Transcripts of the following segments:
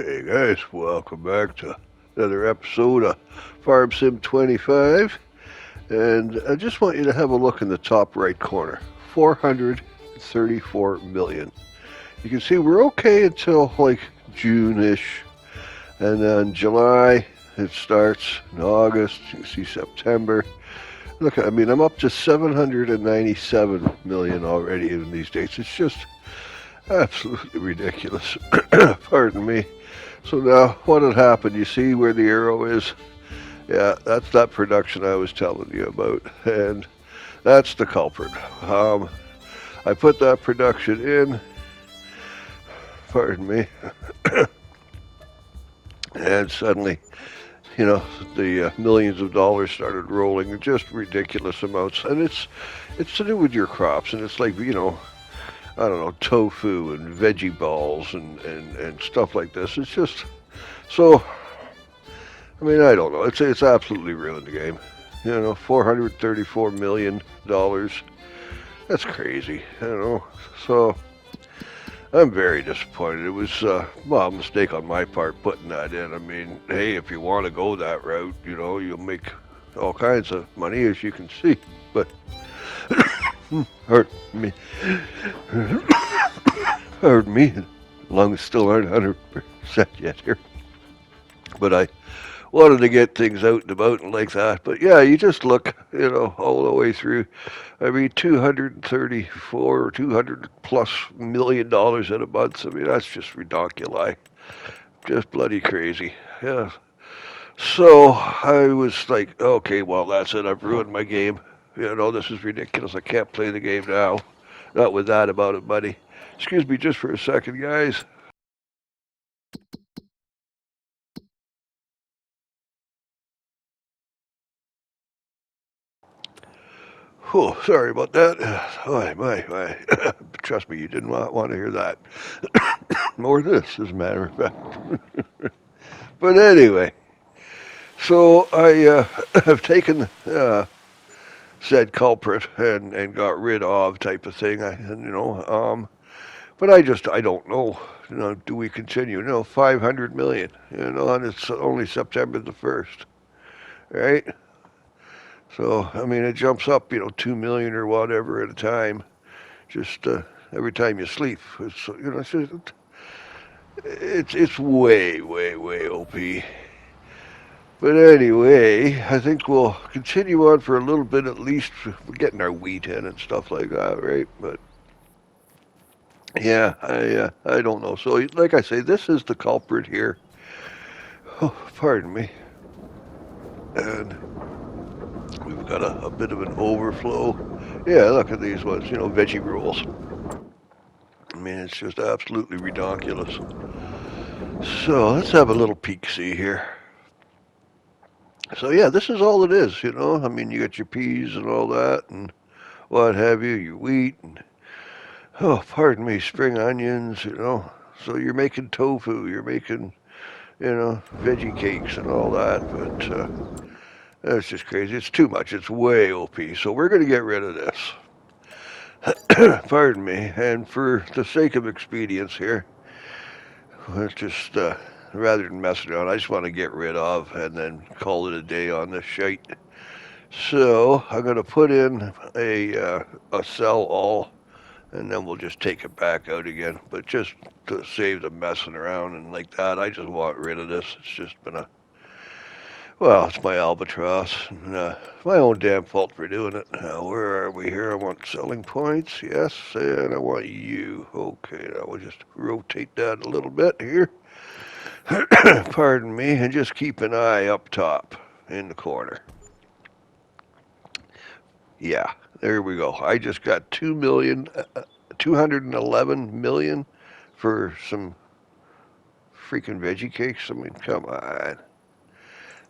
Hey guys, welcome back to another episode of FS25. And I just want you to have a look in the top right corner. 434 million. You can see we're okay until like June-ish. And then July, it starts. In August, you can see September. Look, I'm up to 797 million already in these dates. It's just absolutely ridiculous. Pardon me. So now, what had happened? You see where the arrow is? Yeah, that's that production I was telling you about, and that's the culprit. I put that production in, pardon me, and suddenly, the millions of dollars started rolling, just ridiculous amounts, and it's to do with your crops, and it's like I don't know, tofu and veggie balls and stuff like this. It's just so. I don't know. It's absolutely ruined the game. $434 million. That's crazy. So I'm very disappointed. It was a mistake on my part putting that in. Hey, if you want to go that route, you'll make all kinds of money, as you can see. But pardon me. Pardon me. Lungs still aren't 100% yet here. But I wanted to get things out and about and like that. But yeah, you just look, all the way through. 234 or 200 plus $1 million in a month. That's just ridiculous. Just bloody crazy. Yeah. So I was like, okay, well, that's it. I've ruined my game. This is ridiculous. I can't play the game now. Not with that amount of money. Excuse me just for a second, guys. Oh, sorry about that. Oh, my. Trust me, you didn't want to hear that. Or this, as a matter of fact. But anyway, so I have taken said culprit and got rid of type of thing. But I don't know. Do we continue? 500 million. And it's only September the 1st, right? So it jumps up, 2 million or whatever at a time, just every time you sleep. It's way OP. But anyway, I think we'll continue on for a little bit at least. We're getting our wheat in and stuff like that, right? But yeah, I don't know. So like I say, this is the culprit here. Oh, pardon me. And we've got a bit of an overflow. Yeah, look at these ones, veggie rolls. It's just absolutely ridiculous. So let's have a little peek-see here. So yeah, this is all it is, you got your peas and all that and what have you, your wheat and, oh, pardon me, spring onions, So you're making tofu, you're making, veggie cakes and all that, but that's just crazy. It's too much. It's way OP. So we're going to get rid of this. Pardon me. And for the sake of expedience here, let's just, rather than mess around, I just want to get rid of and then call it a day on this shite. So I'm going to put in a sell all, and then we'll just take it back out again. But just to save the messing around and like that, I just want rid of this. It's just been it's my albatross. And, my own damn fault for doing it. Now, where are we here? I want selling points. Yes, and I want you. Okay, now we'll just rotate that a little bit here. Pardon me, and just keep an eye up top in the corner. Yeah, there we go. I just got 211 million for some freaking veggie cakes. Come on.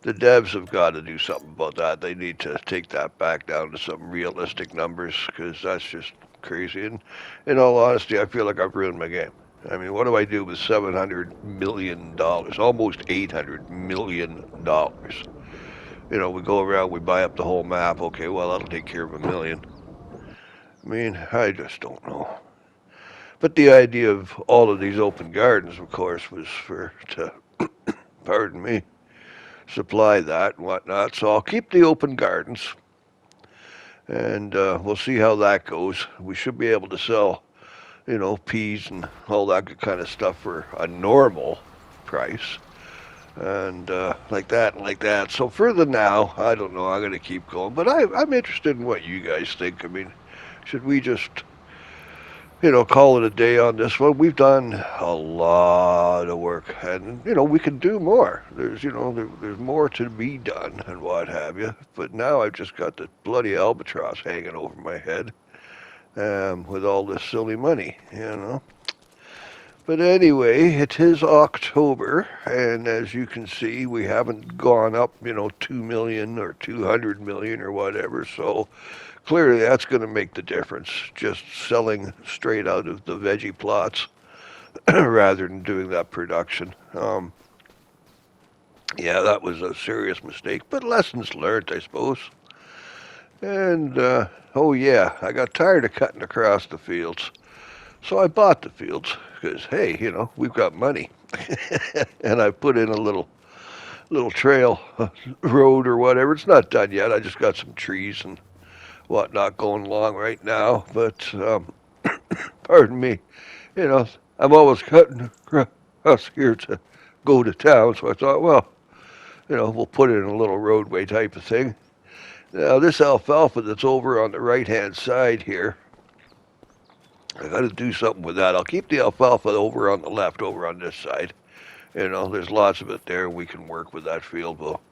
The devs have got to do something about that. They need to take that back down to some realistic numbers because that's just crazy. And in all honesty, I feel like I've ruined my game. What do I do with $700 million? Almost $800 million. We go around, we buy up the whole map. Okay, well, that'll take care of $1 million. I just don't know. But the idea of all of these open gardens, of course, was to, pardon me, supply that and whatnot. So I'll keep the open gardens, and we'll see how that goes. We should be able to sell, peas and all that good kind of stuff for a normal price, and like that and like that. So for the now, I don't know. I'm going to keep going, but I'm interested in what you guys think. I mean, should we just call it a day on this one? We've done a lot of work, and we can do more. There's more to be done and what have you. But now I've just got the bloody albatross hanging over my head, with all this silly money. But anyway, it is October, and as you can see, we haven't gone up, 2 million or 200 million or whatever. So clearly that's going to make the difference, just selling straight out of the veggie plots rather than doing that production. Yeah, that was a serious mistake, but lessons learned, I suppose. And, oh yeah, I got tired of cutting across the fields. So I bought the fields because, hey, we've got money. And I put in a little trail, road or whatever. It's not done yet. I just got some trees and whatnot going along right now. But pardon me, you know, I'm always cutting across here to go to town. So I thought, well, we'll put it in a little roadway type of thing. Now this alfalfa that's over on the right hand side here, I got to do something with that. I'll keep the alfalfa over on the left, over on this side. There's lots of it there. We can work with that field. We'll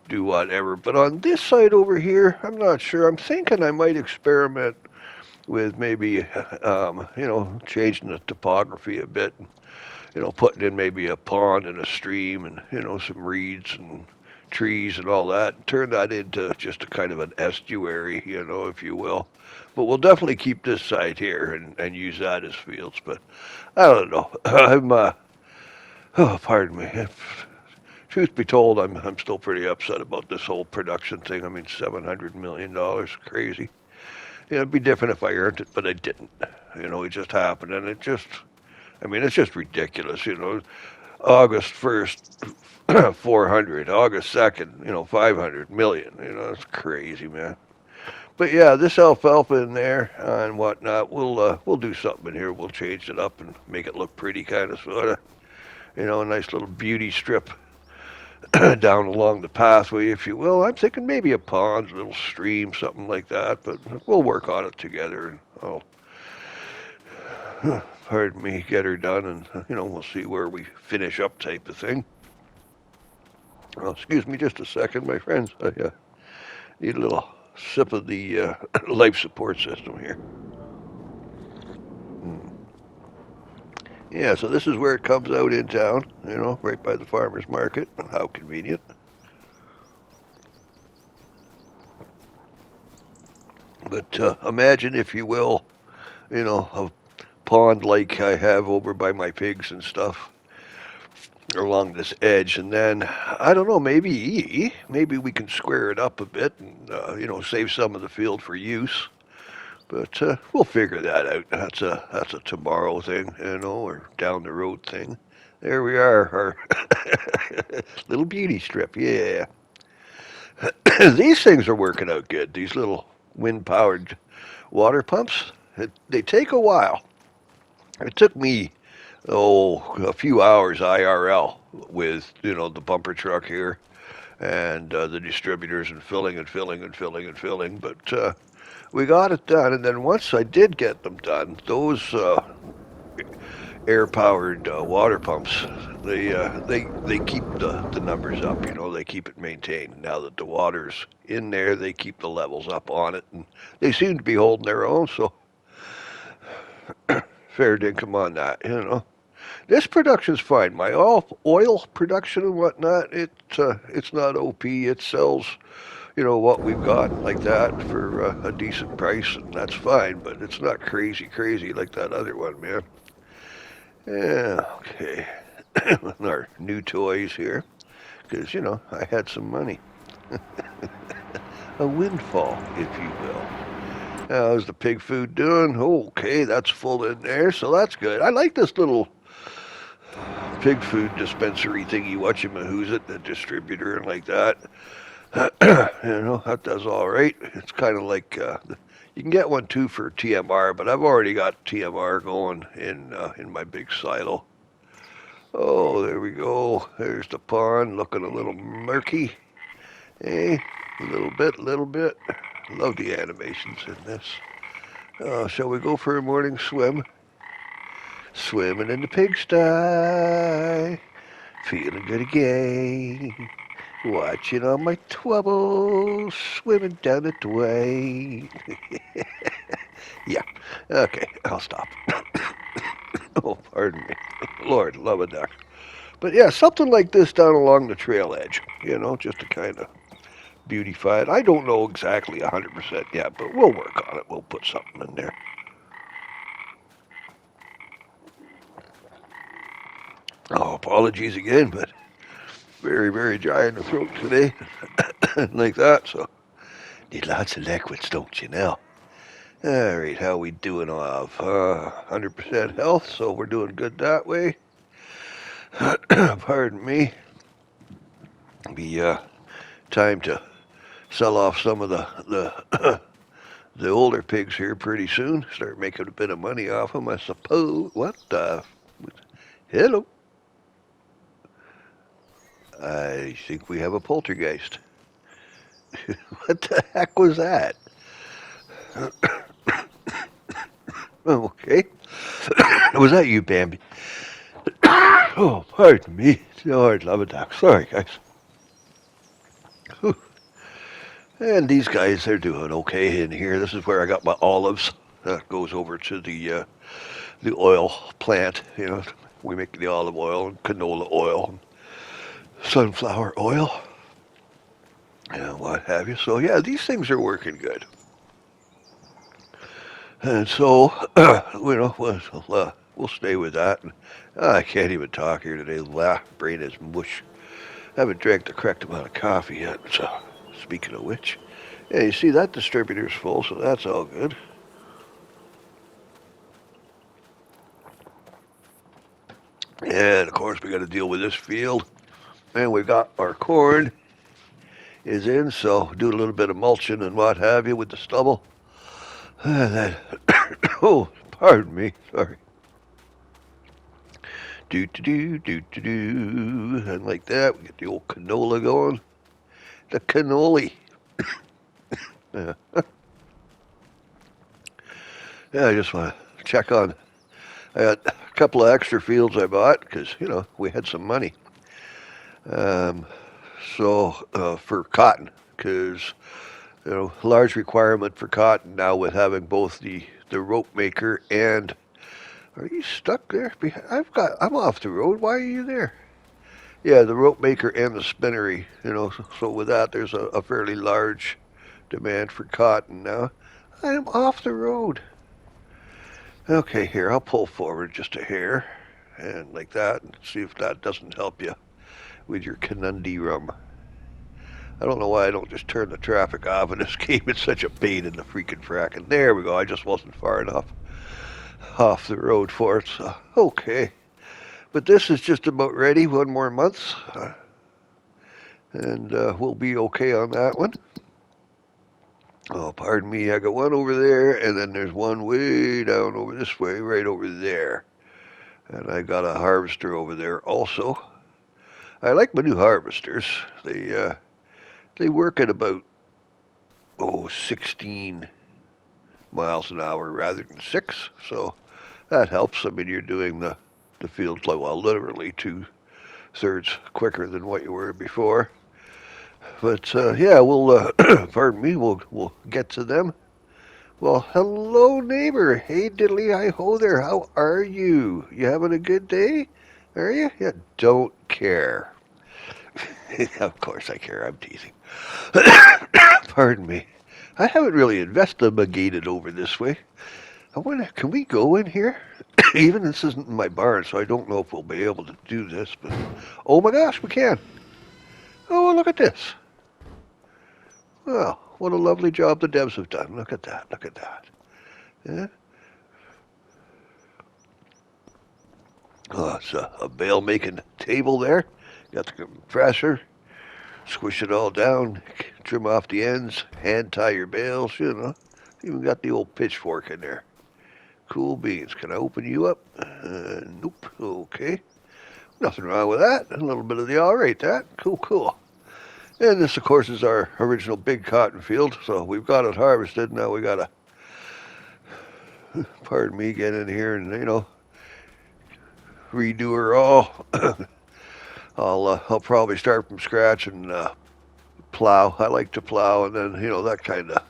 do whatever. But on this side over here, I'm not sure. I'm thinking I might experiment with maybe, changing the topography a bit. Putting in maybe a pond and a stream and, some reeds and trees and all that. And turn that into just a kind of an estuary, if you will. But we'll definitely keep this side here and use that as fields. But I don't know. Oh, pardon me. Truth be told, I'm still pretty upset about this whole production thing. I mean, $700 million, crazy. It'd be different if I earned it, but I didn't. It just happened, and it's just ridiculous. August 1st, 400. August 2nd, 500 million. It's crazy, man. But yeah, this alfalfa in there and whatnot, we'll do something in here. We'll change it up and make it look pretty, kind of, sort of. A nice little beauty strip down along the pathway, if you will. I'm thinking maybe a pond, a little stream, something like that. But we'll work on it together, and I'll, pardon me, get her done, and we'll see where we finish up, type of thing. Well, excuse me, just a second, my friends. I need a little sip of the life support system here. Yeah, so this is where it comes out in town, right by the farmer's market. How convenient. But imagine, if you will, a pond like I have over by my pigs and stuff along this edge. And then, I don't know, maybe we can square it up a bit and, save some of the field for use. But we'll figure that out. That's a tomorrow thing, or down the road thing. There we are, our little beauty strip. Yeah, these things are working out good. These little wind-powered water pumps. They take a while. It took me a few hours IRL with the bumper truck here and the distributors and filling and filling and filling and filling. But we got it done, and then once I did get them done, those air-powered water pumps, they keep the numbers up. They keep it maintained. Now that the water's in there, they keep the levels up on it, and they seem to be holding their own. So fair dinkum on that. This production's fine. My oil production and whatnot, it's not OP. It sells what we've got like that for a decent price, and that's fine, but it's not crazy like that other one, man. Yeah, okay. Our new toys here, because, I had some money. A windfall, if you will. How's the pig food doing? Okay, that's full in there, so that's good. I like this little pig food dispensary thingy, whatchamahoo's it, the distributor and like that. That does all right. It's kind of like you can get one too for TMR, but I've already got TMR going in my big silo. Oh, there we go. There's the pond, looking a little murky. Eh, a little bit, little bit. Love the animations in this. Shall we go for a morning swim? Swimming in the pigsty, feeling good again. Watching all my twubbles swimming down the drain. Yeah, okay, I'll stop. Oh, pardon me. Lord, love a duck. But yeah, something like this down along the trail edge, just to kind of beautify it. I don't know exactly 100% yet, but we'll work on it. We'll put something in there. Oh, apologies again, but very, very dry in the throat today. Like that, so need lots of liquids, don't you now? All right, how we doing off? 100% health, so we're doing good that way. Pardon me. Be time to sell off some of the the older pigs here pretty soon. Start making a bit of money off them, I suppose. What the? Hello. I think we have a poltergeist. What the heck was that? Okay. Was that you, Bambi? Oh, pardon me. Lord love a duck. Sorry, guys. Whew. And these guys, they're doing okay in here. This is where I got my olives. That goes over to the oil plant. We make the olive oil and canola oil and sunflower oil and what have you. So yeah, these things are working good. And so, we'll stay with that. And, I can't even talk here today. Brain is mush. I haven't drank the correct amount of coffee yet. So, speaking of which, yeah, you see that distributor's full, so that's all good. And of course, we got to deal with this field. And we've got our corn is in, so do a little bit of mulching and what have you with the stubble. And then, oh, pardon me, sorry. Do, and like that, we get the old canola going. The cannoli. Yeah. Yeah, I just want to check on. I got a couple of extra fields I bought because we had some money. So for cotton, because large requirement for cotton now with having both the rope maker and. Are you stuck there? I'm off the road. Why are you there? Yeah, the rope maker and the spinnery. So with that, there's a fairly large demand for cotton now. I am off the road. Okay, here, I'll pull forward just a hair, and like that, and see if that doesn't help you with your conundrum. I don't know why I don't just turn the traffic off in this game. It's such a pain in the freaking fracking. There we go. I just wasn't far enough off the road for it, so okay. But this is just about ready. One more month, and we'll be okay on that one. Oh, pardon me. I got one over there, and then there's one way down over this way, right over there. And I got a harvester over there also. I like my new harvesters. They work at about 16 miles an hour rather than 6, so that helps. I mean, you're doing the field literally 2/3 quicker than what you were before. But yeah, we'll pardon me. We'll get to them. Well, hello, neighbor. Hey, diddly hi ho there. How are you? You having a good day? Are you? Yeah. Don't care. Of course I care. I'm teasing. Pardon me. I haven't really investigated over this way. I wonder, can we go in here? Even this isn't in my barn, so I don't know if we'll be able to do this. But oh my gosh, we can. Oh, look at this. Well, what a lovely job the devs have done. Look at that. Look at that. Yeah. Oh, it's a bale making table there. Got the compressor. Squish it all down. Trim off the ends. Hand tie your bales. Even got the old pitchfork in there. Cool beans. Can I open you up? Nope. Okay. Nothing wrong with that. A little bit of the all right, that. Cool, cool. And this, of course, is our original big cotton field. So we've got it harvested. Now we got to, pardon me, get in here and, redo her all. I'll probably start from scratch and plow. I like to plow, and then that kind of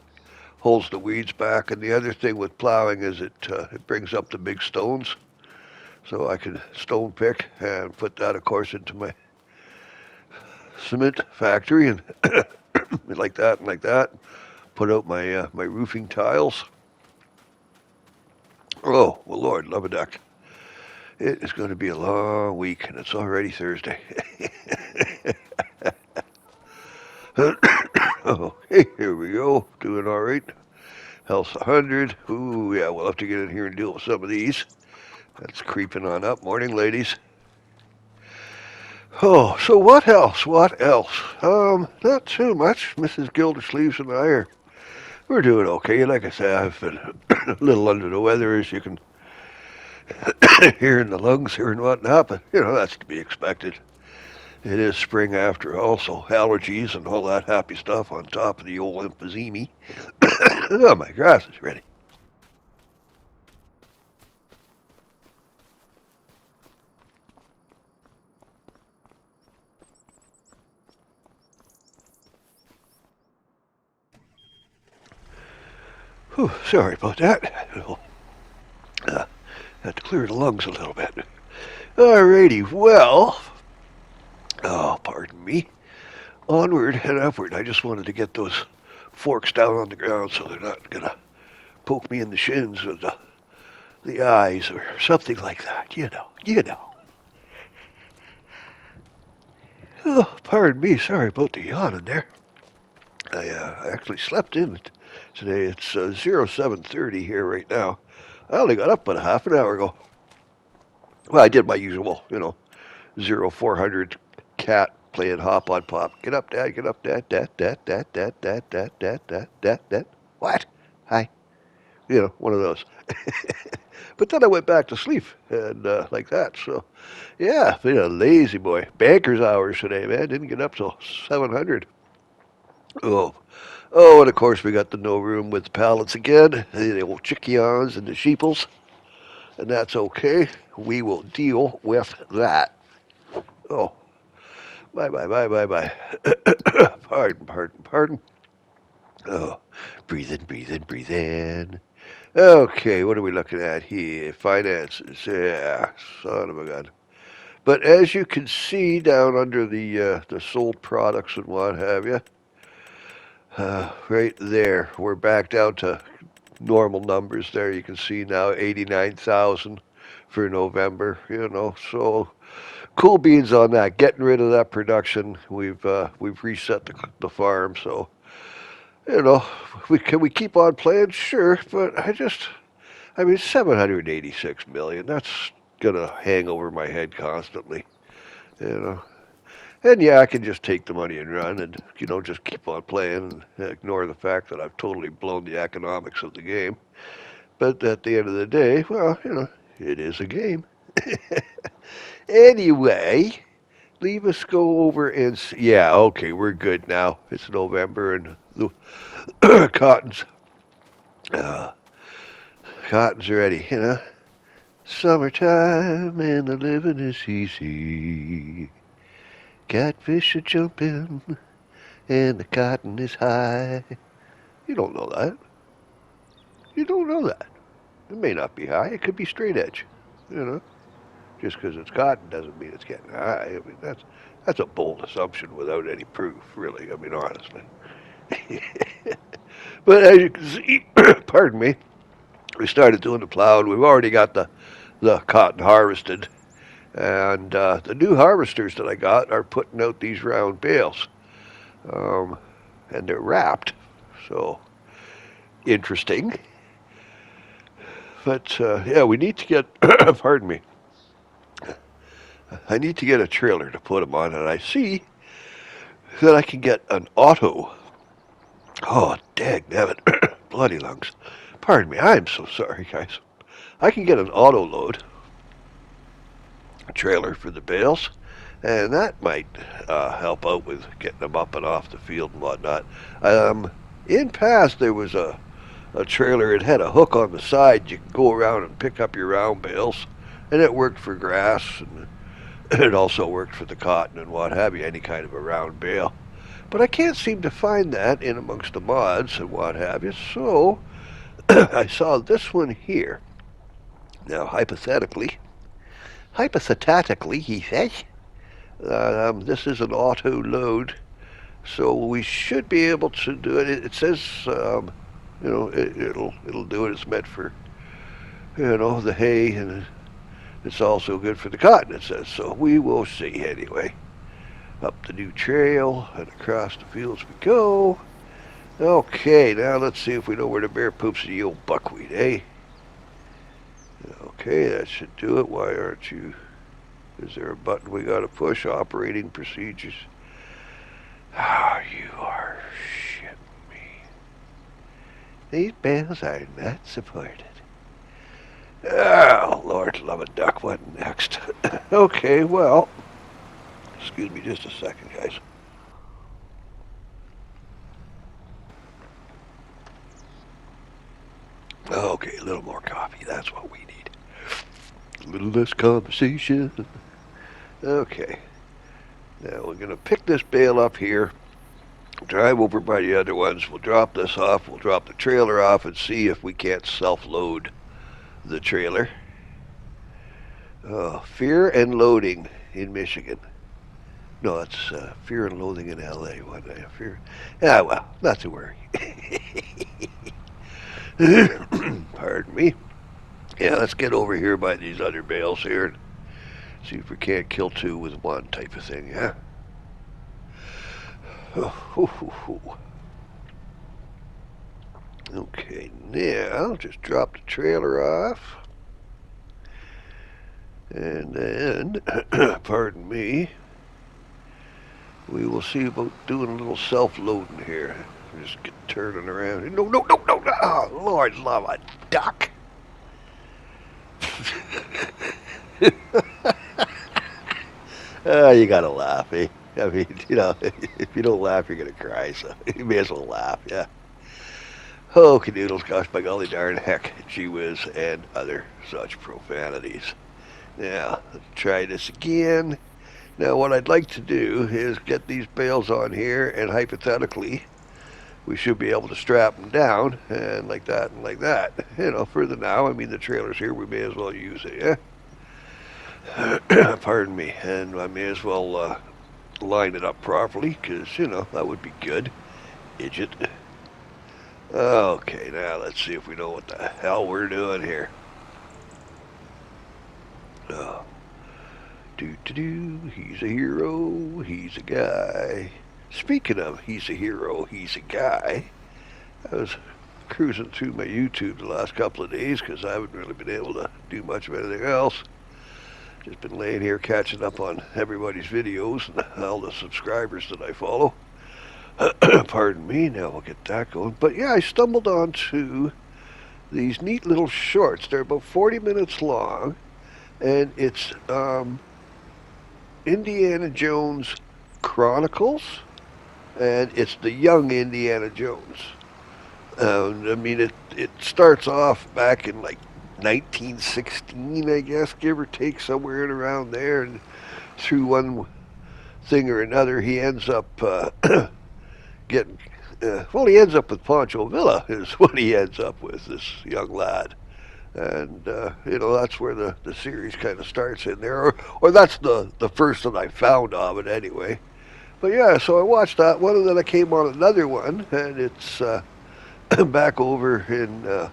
holds the weeds back. And the other thing with plowing is it brings up the big stones, so I can stone pick and put that, of course, into my cement factory and like that and like that. Put out my roofing tiles. Oh well, Lord, love a duck. It is going to be a long week, and it's already Thursday. Oh, hey, here we go. Doing all right. Health 100. Ooh, yeah, we'll have to get in here and deal with some of these. That's creeping on up. Morning, ladies. Oh, so what else? What else? Not too much. Mrs. Gildersleeves and we're doing okay. Like I say, I've been a little under the weather, as you can hear in the lungs here and whatnot, but that's to be expected. It is spring after all, so allergies and all that happy stuff on top of the old emphysema. Oh, my grass is ready. Whew, sorry about that. Had to clear the lungs a little bit. Alrighty, well, oh, pardon me. Onward and upward. I just wanted to get those forks down on the ground so they're not going to poke me in the shins or the eyes or something like that. You know. Oh, pardon me. Sorry about the yawning there. I actually slept in today. It's 07:30 here right now. I only got up about a half an hour ago. Well, I did my usual, 0400 cat playing hop on pop. Get up, Dad. Get up, Dad. Dad. What? Hi. One of those. But then I went back to sleep and like that. So, yeah, been a lazy boy. Banker's hours today, man. Didn't get up till 700. Oh, and of course we got the no room with the pallets again. The old chickions and the sheeples. And that's okay. We will deal with that. Oh, bye. Pardon. Oh, breathe in. Okay, what are we looking at here? Finances. Yeah, son of a gun. But as you can see down under the sold products and what have you, right there, we're back down to normal numbers there. You can see now 89,000 for November, so cool beans on that. Getting rid of that production. We've reset the farm, so can we keep on playing? Sure, but I mean 786 million. That's gonna hang over my head constantly, you know. And yeah, I can just take the money and run and, just keep on playing and ignore the fact that I've totally blown the economics of the game. But at the end of the day, well, it is a game. Anyway, leave us go over and yeah, okay, we're good now. It's November and the uh, cotton's ready, Summertime and the living is easy. Catfish are jumping and the cotton is high. You don't know that. You don't know that. It may not be high. It could be straight edge. Just because it's cotton doesn't mean it's getting high. I mean, that's a bold assumption without any proof, really. I mean, honestly. But as you can see, pardon me, we started doing the plowing. We've already got the cotton harvested. And the new harvesters that I got are putting out these round bales. And they're wrapped. So, interesting. But, yeah, we need to get, pardon me, I need to get a trailer to put them on, and I see that I can get an auto. Oh, dagnabbit. Bloody lungs. Pardon me, I'm so sorry, guys. I can get an auto load trailer for the bales, and that might help out with getting them up and off the field and whatnot. In past, there was a trailer. It had a hook on the side. You could go around and pick up your round bales, and it worked for grass, and it also worked for the cotton and what have you, any kind of a round bale. But I can't seem to find that in amongst the mods and what have you, so I saw this one here. Now, hypothetically, he says, this is an auto load, so we should be able to do it. It says, it'll do it. It's meant for, the hay, and it's also good for the cotton, it says. So we will see anyway. Up the new trail and across the fields we go. Okay, now let's see if we know where the bear poops the old buckwheat, eh? Okay, that should do it. Why aren't you? Is there a button we gotta push? Operating procedures. Oh, you are shitting me. These bales are not supported. Oh, Lord love a duck. What next? Okay, well, excuse me just a second, guys. Okay, a little more coffee. That's what we need. A little less conversation. Okay. Now we're going to pick this bale up here, drive over by the other ones. We'll drop this off. We'll drop the trailer off and see if we can't self-load the trailer. Oh, fear and loading in Michigan. No, it's fear and loathing in L.A. One day. Fear. Yeah, well, not to worry. Pardon me. Yeah, let's get over here by these other bales here and see if we can't kill two with one type of thing, yeah? Okay, now just drop the trailer off. And then, pardon me, we will see about doing a little self-loading here. Just get turning around. No. Oh, Lord love a duck. You gotta laugh, eh? I mean, if you don't laugh, you're gonna cry, so you may as well laugh, yeah. Oh, canoodles, gosh, by golly darn heck, gee whiz, and other such profanities. Now, let's try this again. Now, what I'd like to do is get these bales on here, and hypothetically, we should be able to strap them down, and like that, and like that. For the now, I mean, the trailer's here, we may as well use it, yeah? Pardon me, and I may as well line it up properly, because, that would be good. Idiot. Okay, now let's see if we know what the hell we're doing here. He's a hero, he's a guy. Speaking of he's a hero, he's a guy, I was cruising through my YouTube the last couple of days because I haven't really been able to do much of anything else. Just been laying here catching up on everybody's videos and all the subscribers that I follow. Pardon me, now we'll get that going. But yeah, I stumbled onto these neat little shorts. They're about 40 minutes long, and it's Indiana Jones Chronicles, and it's the young Indiana Jones. I mean, it starts off back in like 1916, I guess, give or take, somewhere in around there, and through one thing or another, he ends up getting, he ends up with Pancho Villa, is what he ends up with, this young lad. And, that's where the series kind of starts in there, or that's the first that I found of it anyway. But yeah, so I watched that one, and then I came on another one, and it's back over in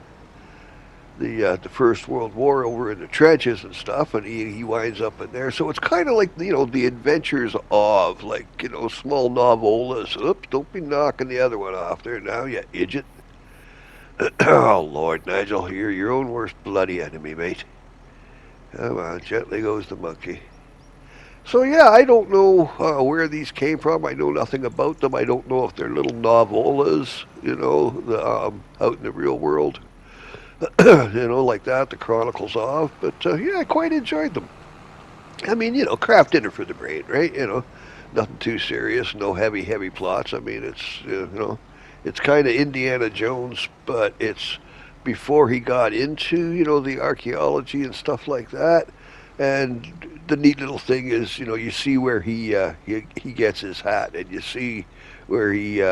the First World War over in the trenches and stuff, and he winds up in there. So it's kind of like the adventures of small novellas. Oops, don't be knocking the other one off there now, you idiot. Oh Lord, Nigel, you're your own worst bloody enemy, mate. Come on, gently goes the monkey. So yeah, I don't know where these came from. I know nothing about them. I don't know if they're little novellas, out in the real world, like that, the Chronicles of. But yeah, I quite enjoyed them. I mean, craft dinner for the brain, right? Nothing too serious, no heavy plots. I mean, it's kind of Indiana Jones, but it's before he got into, the archaeology and stuff like that. And the neat little thing is, you see where he gets his hat, and you see where he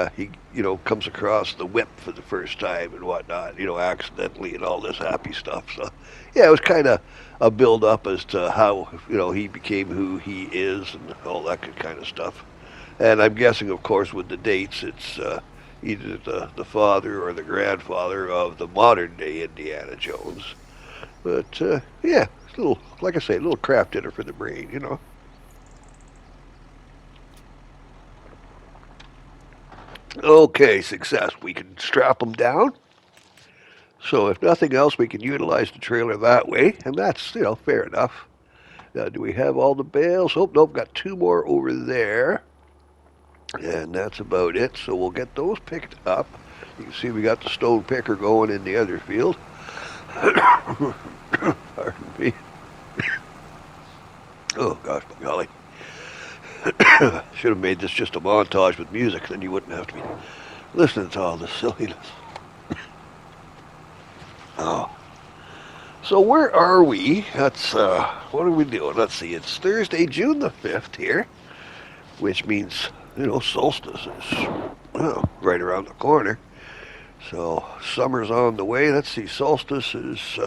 comes across the whip for the first time and whatnot, accidentally and all this happy stuff. So yeah, it was kind of a build up as to how he became who he is and all that good kind of stuff. And I'm guessing, of course, with the dates, it's either the father or the grandfather of the modern day Indiana Jones. But yeah, it's a little, like I say, a little craft dinner for the brain. Okay, success. We can strap them down. So if nothing else, we can utilize the trailer that way, and that's fair enough. Now, do we have all the bales? Oh, nope, got two more over there. And that's about it. So we'll get those picked up. You can see we got the stone picker going in the other field. Pardon me. Oh, gosh, my golly. Should have made this just a montage with music, then you wouldn't have to be listening to all this silliness. Oh. So where are we? That's, what are we doing? Let's see, it's Thursday, June the 5th here, which means, solstice is, right around the corner. So summer's on the way. Let's see, solstice is,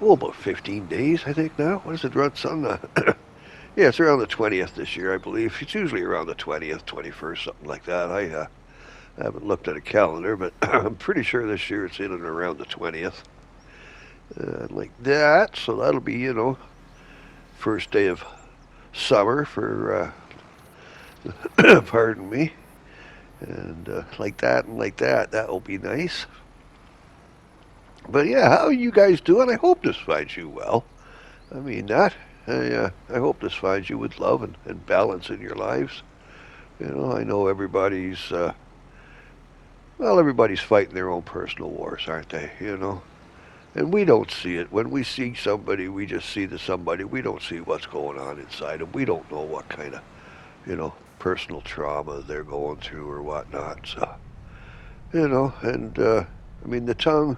about 15 days, I think now. What does it run, son? Yeah, it's around the 20th this year, I believe. It's usually around the 20th, 21st, something like that. I haven't looked at a calendar, but I'm pretty sure this year it's in and around the 20th. Like that, so that'll be, first day of summer for, pardon me. And like that and like that, that'll be nice. But yeah, how are you guys doing? I hope this finds you well. I mean that. I hope this finds you with love and balance in your lives. I know everybody's fighting their own personal wars, aren't they? And we don't see it. When we see somebody, we just see the somebody. We don't see what's going on inside them. We don't know what kind of, personal trauma they're going through or whatnot. So, and I mean, the tongue,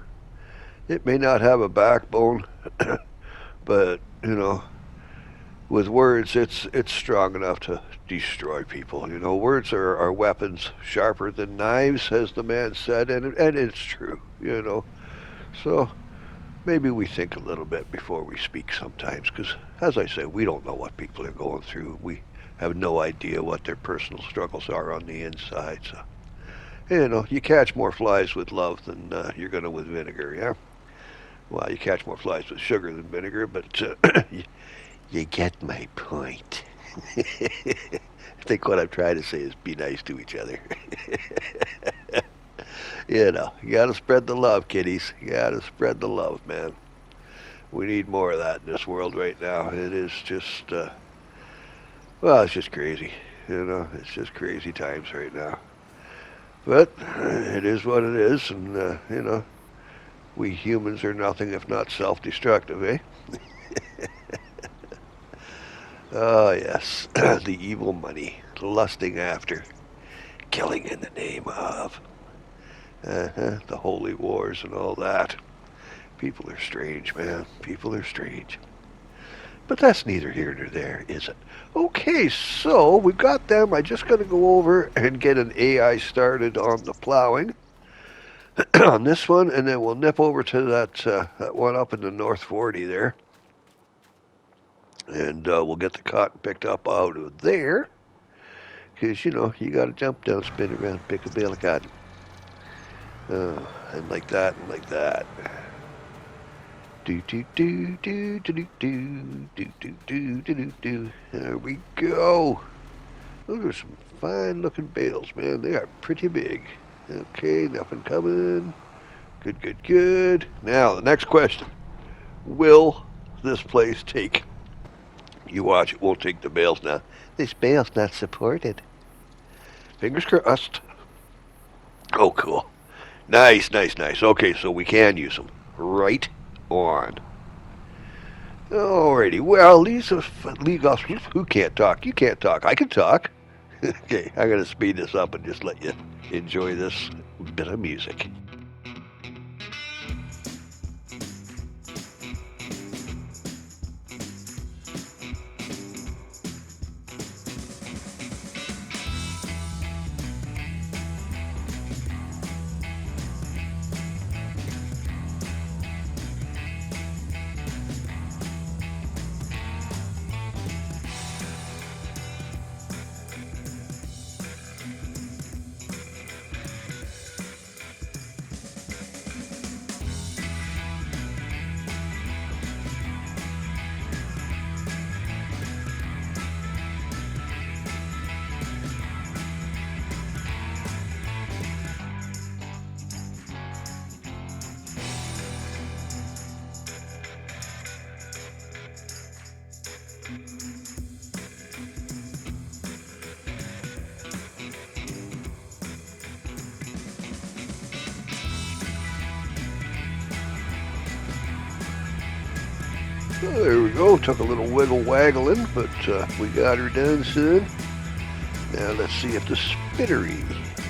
it may not have a backbone, but, with words, it's strong enough to destroy people. Words are weapons sharper than knives, as the man said, and it's true. So maybe we think a little bit before we speak sometimes, because as I say, we don't know what people are going through. We have no idea what their personal struggles are on the inside. So you catch more flies with love than you're gonna with vinegar. Yeah. Well, you catch more flies with sugar than vinegar, but you get my point. I think what I'm trying to say is be nice to each other. You gotta spread the love, kiddies. You gotta spread the love, man. We need more of that in this world right now. It is just, it's just crazy. It's just crazy times right now. But it is what it is, and, we humans are nothing if not self-destructive, eh? Oh, yes. The evil money. Lusting after. Killing in the name of. The holy wars and all that. People are strange, man. People are strange. But that's neither here nor there, is it? Okay, so we've got them. I just got to go over and get an AI started on the plowing on this one, and then we'll nip over to that one up in the North 40 there. And we'll get the cotton picked up out of there. Because, you got to jump down, spin around, pick a bale of cotton. And like that, and like that. Do do do do do do do do do do do do do. There we go. Those are some fine looking bales, man. They are pretty big. Okay, nothing coming. Good, good, good. Now, the next question. Will this place take? You watch, it won't take the bales now. This bale's not supported. Fingers crossed. Oh, cool. Nice, nice, nice. Okay, so we can use them. Right on. Alrighty. Well, leave us. Who can't talk? You can't talk. I can talk. Okay, I'm going to speed this up and just let you enjoy this bit of music. Oh, there we go. Took a little wiggle waggling, but we got her done soon. Now let's see if the spittery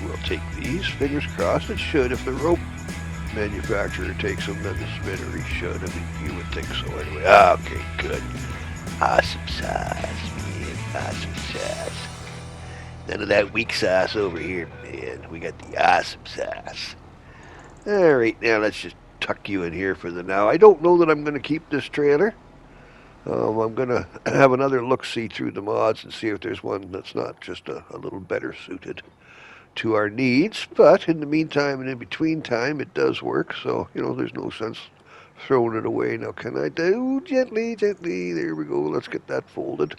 will take these. Fingers crossed it should. If the rope manufacturer takes them, then the spittery should. I mean, you would think so anyway. Okay, good. Awesome sauce, man. Awesome sauce. None of that weak sauce over here, man. We got the awesome sauce. All right, now let's just tuck you in here for the now. I don't know that I'm going to keep this trailer. I'm going to have another look-see through the mods and see if there's one that's not just a little better suited to our needs. But in the meantime and in between time, it does work. So, there's no sense throwing it away. Now, can I do gently, gently? There we go. Let's get that folded.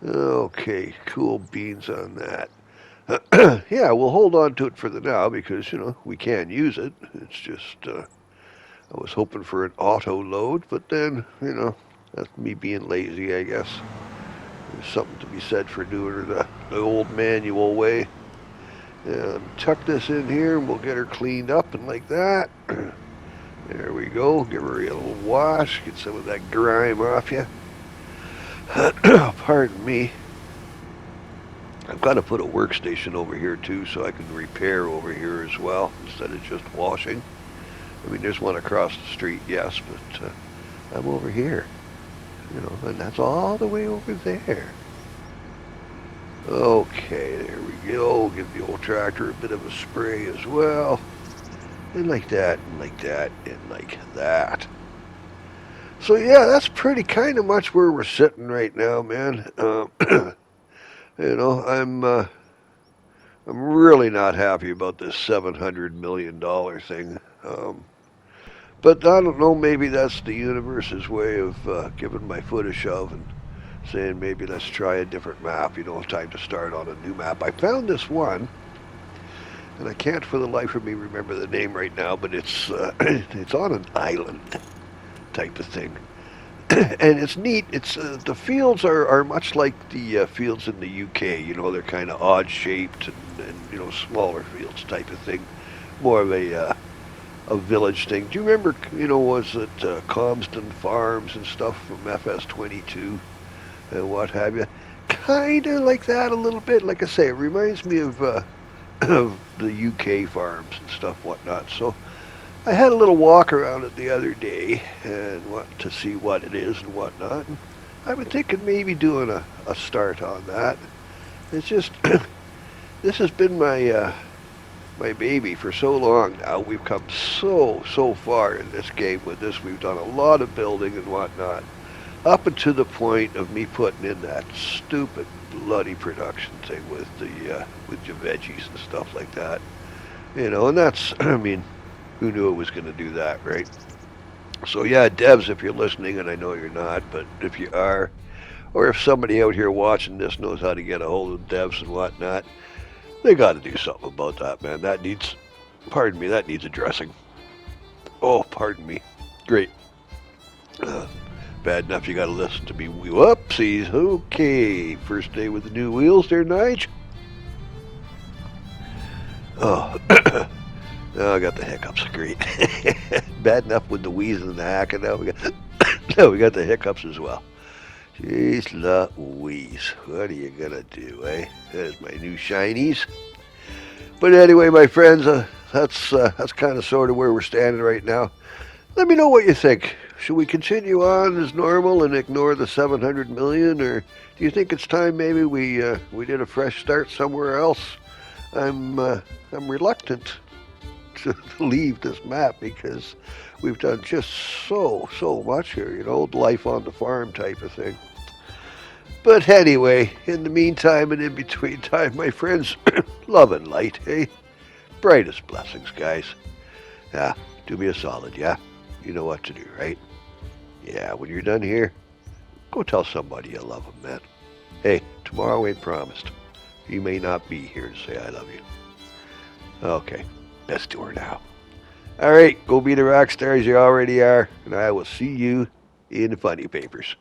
Okay, cool beans on that. Yeah, we'll hold on to it for the now because, we can use it. It's just, I was hoping for an auto load, but then, that's me being lazy, I guess. There's something to be said for doing it the old manual way. Tuck this in here and we'll get her cleaned up and like that. There we go. Give her a little wash. Get some of that grime off you. Pardon me. I've got to put a workstation over here too so I can repair over here as well instead of just washing. I mean, there's one across the street, yes, but I'm over here. And that's all the way over there. Okay, there we go. Give the old tractor a bit of a spray as well. And like that, and like that, and like that. So yeah, that's pretty kind of much where we're sitting right now, man. I'm really not happy about this $700 million thing. But I don't know, maybe that's the universe's way of giving my foot a shove and saying maybe let's try a different map. Time to start on a new map. I found this one, and I can't for the life of me remember the name right now, but it's it's on an island type of thing. And it's neat. It's the fields are much like the fields in the UK. They're kind of odd shaped and smaller fields type of thing. More of a village thing. Do you remember, was it Comston Farms and stuff from FS25 and what have you? Kind of like that a little bit. Like I say, it reminds me of the UK farms and stuff, whatnot. So I had a little walk around it the other day and wanted to see what it is and whatnot. And I've been thinking maybe doing a start on that. It's just, this has been my baby for so long now. We've come so far in this game with this. We've done a lot of building and whatnot, up until the point of me putting in that stupid bloody production thing with your veggies and stuff like that. And that's, I mean, who knew it was going to do that, right? So yeah, devs, if you're listening, and I know you're not, but if you are, or if somebody out here watching this knows how to get a hold of devs and whatnot, they got to do something about that, man. That needs, pardon me, that needs addressing. Oh, pardon me. Great. Uh, Bad enough you got to listen to me. Whoopsies. Okay. First day with the new wheels there, Nige. Oh, oh, I got the hiccups. Great. Bad enough with the wheezing and the hacking. Now we got, now we got the hiccups as well. Jeez Louise. What are you going to do, eh? There's my new shinies. But anyway, my friends, that's kind of sort of where we're standing right now. Let me know what you think. Should we continue on as normal and ignore the 700 million, or do you think it's time maybe we did a fresh start somewhere else? I'm reluctant to leave this map because we've done just so much here, you know, life on the farm type of thing. But anyway, in the meantime and in between time, my friends, love and light, hey? Brightest blessings, guys. Yeah, do me a solid, yeah? You know what to do, right? Yeah, when you're done here, go tell somebody you love them, man. Hey, tomorrow ain't promised. You may not be here to say I love you. Okay, let's do her now. All right, go be the rock stars you already are, and I will see you in the funny papers.